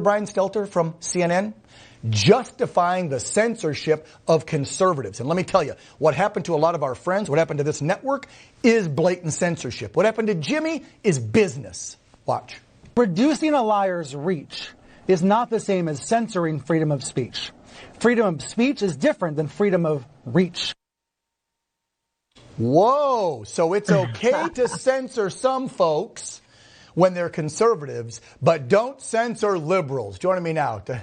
Brian Stelter from CNN justifying the censorship of conservatives. And let me tell you, what happened to a lot of our friends, what happened to this network, is blatant censorship. What happened to Jimmy is business. Watch. Reducing a liar's reach is not the same as censoring freedom of speech. Freedom of speech is different than freedom of reach. Whoa, so it's okay to censor some folks when they're conservatives, but don't censor liberals. Joining me now to,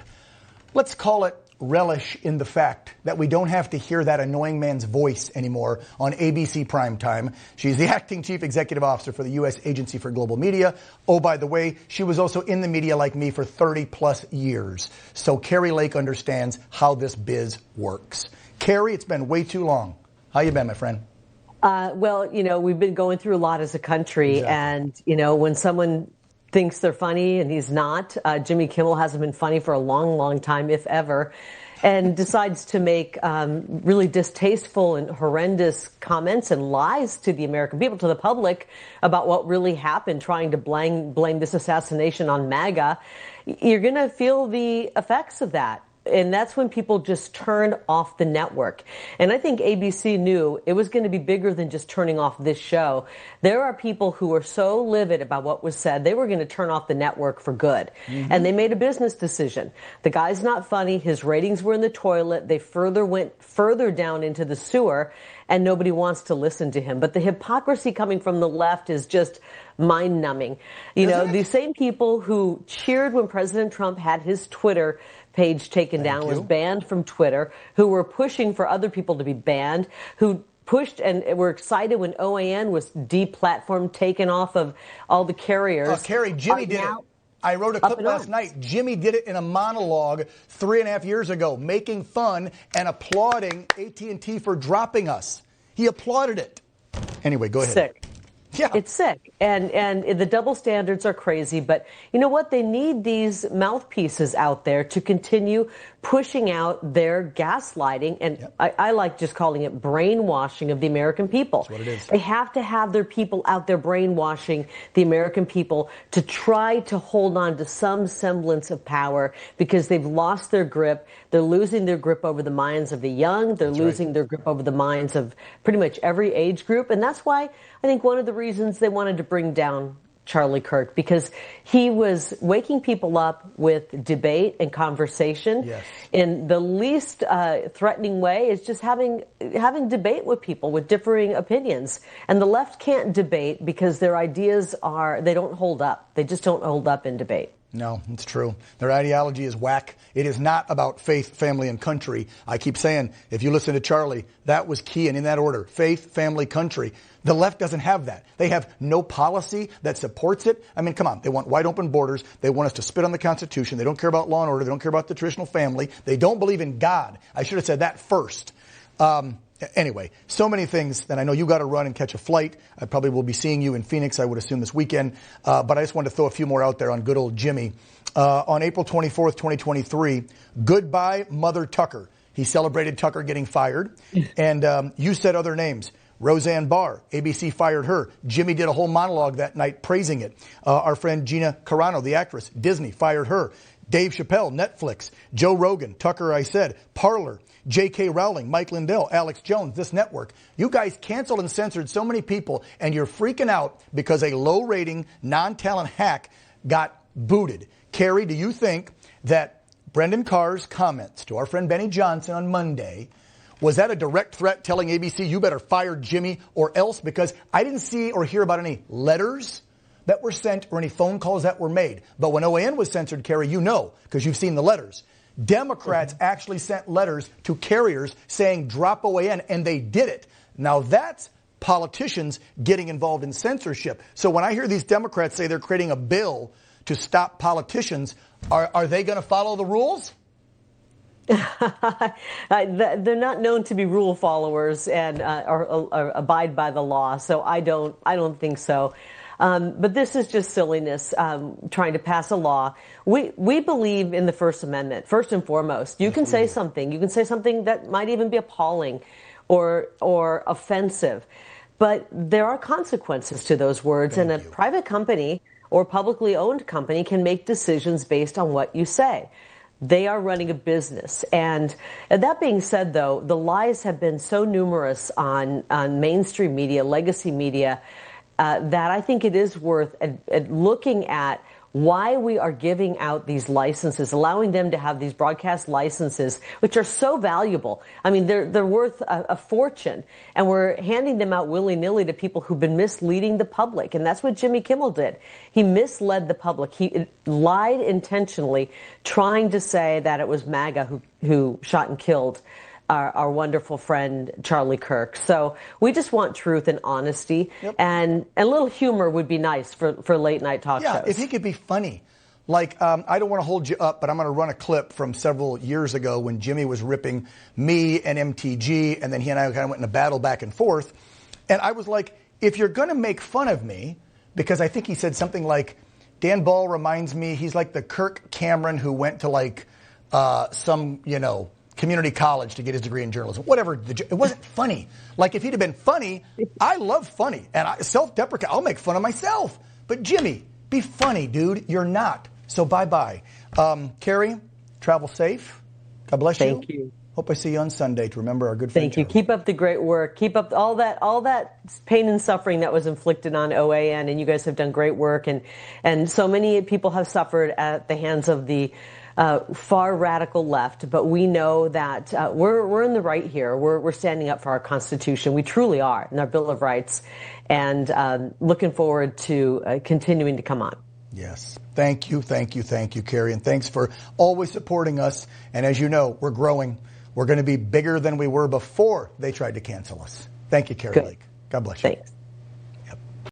let's call it, relish in the fact that we don't have to hear that annoying man's voice anymore on ABC Primetime. She's the acting chief executive officer for the U.S. Agency for Global Media. Oh, by the way, she was also in the media like me for 30 plus years. So Kari Lake understands how this biz works. Kari, it's been way too long. How you been, my friend? Well, you know, we've been going through a lot as a country. Exactly. And, you know, when someone thinks they're funny and he's not, Jimmy Kimmel hasn't been funny for a long, long time, if ever, and decides to make really distasteful and horrendous comments and lies to the American people, to the public, about what really happened, trying to blame this assassination on MAGA. You're going to feel the effects of that. And that's when people just turn off the network. And I think ABC knew it was going to be bigger than just turning off this show. There are people who are so livid about what was said, they were going to turn off the network for good. Mm-hmm. And they made a business decision. The guy's not funny. His ratings were in the toilet. They went further down into the sewer, and nobody wants to listen to him. But the hypocrisy coming from the left is just mind-numbing. You know, these same people who cheered when President Trump had his Twitter page taken down, was banned from Twitter, who were pushing for other people to be banned, who pushed and were excited when OAN was deplatformed, taken off of all the carriers. Kari, Jimmy did it. I wrote a clip last night. Jimmy did it in a monologue 3.5 years ago, making fun and applauding AT&T for dropping us. He applauded it. Anyway, go ahead. Sick. Yeah. It's sick. And the double standards are crazy. But you know what? They need these mouthpieces out there to continue pushing out their gaslighting. And I like just calling it brainwashing of the American people. That's what it is. They have to have their people out there brainwashing the American people to try to hold on to some semblance of power, because they've lost their grip. They're losing their grip over the minds of the young. They're losing their grip over the minds of pretty much every age group. And that's why I think one of the reasons they wanted to bring down Charlie Kirk, because he was waking people up with debate and conversation. Yes. In the least threatening way is just having debate with people with differing opinions. And the left can't debate because their ideas they don't hold up. They just don't hold up in debate. No, it's true. Their ideology is whack. It is not about faith, family, and country. I keep saying, if you listen to Charlie, that was key, and in that order: faith, family, country. The left doesn't have that. They have no policy that supports it. I mean, come on. They want wide open borders. They want us to spit on the Constitution. They don't care about law and order. They don't care about the traditional family. They don't believe in God. I should have said that first. Anyway, so many things that I know you got to run and catch a flight. I probably will be seeing you in Phoenix, I would assume, this weekend. But I just wanted to throw a few more out there on good old Jimmy. On April 24th, 2023, goodbye, Mother Tucker. He celebrated Tucker getting fired. And you said other names. Roseanne Barr, ABC fired her. Jimmy did a whole monologue that night praising it. Our friend Gina Carano, the actress, Disney fired her. Dave Chappelle, Netflix. Joe Rogan, Tucker, I said. Parler. J.K. Rowling, Mike Lindell, Alex Jones, this network. You guys canceled and censored so many people, and you're freaking out because a low-rating, non-talent hack got booted. Kari, do you think that Brendan Carr's comments to our friend Benny Johnson on Monday, was that a direct threat telling ABC, you better fire Jimmy or else? Because I didn't see or hear about any letters that were sent or any phone calls that were made. But when OAN was censored, Kari, you know, because you've seen the letters. Democrats actually sent letters to carriers saying drop OAN, and they did it. Now that's politicians getting involved in censorship. So when I hear these Democrats say they're creating a bill to stop politicians, are they going to follow the rules? They're not known to be rule followers and or abide by the law, so I don't think so. But this is just silliness, trying to pass a law. We believe in the First Amendment, first and foremost. You can say something. You can say something that might even be appalling or offensive. But there are consequences to those words. And a private company or publicly owned company can make decisions based on what you say. They are running a business. And that being said, though, the lies have been so numerous on mainstream media, legacy media, that I think it is worth looking at why we are giving out these licenses, allowing them to have these broadcast licenses, which are so valuable. I mean, they're worth a fortune, and we're handing them out willy-nilly to people who've been misleading the public, and that's what Jimmy Kimmel did. He misled the public. He lied intentionally, trying to say that it was MAGA who shot and killed our wonderful friend Charlie Kirk. So we just want truth and honesty, and a little humor would be nice for late night talk shows. Yeah, if he could be funny. Like, I don't want to hold you up, but I'm going to run a clip from several years ago when Jimmy was ripping me and MTG, and then he and I kind of went in a battle back and forth. And I was like, if you're going to make fun of me, because I think he said something like, Dan Ball reminds me, he's like the Kirk Cameron who went to like some, community college to get his degree in journalism. Whatever. It wasn't funny. Like, if he'd have been funny, I love funny. And self-deprecate, I'll make fun of myself. But Jimmy, be funny, dude. You're not. So bye-bye. Kari, travel safe. God bless you. Thank you. Hope I see you on Sunday to remember our good friend. Thank you. Keep up the great work. Keep up all that pain and suffering that was inflicted on OAN, and you guys have done great work. And so many people have suffered at the hands of the far radical left, but we know that we're in the right here. We're standing up for our Constitution. We truly are, and our Bill of Rights, and looking forward to continuing to come on. Yes. Thank you, Kari, and thanks for always supporting us. And as you know, we're growing. We're going to be bigger than we were before they tried to cancel us. Thank you, Kari Lake. God bless you. Thanks.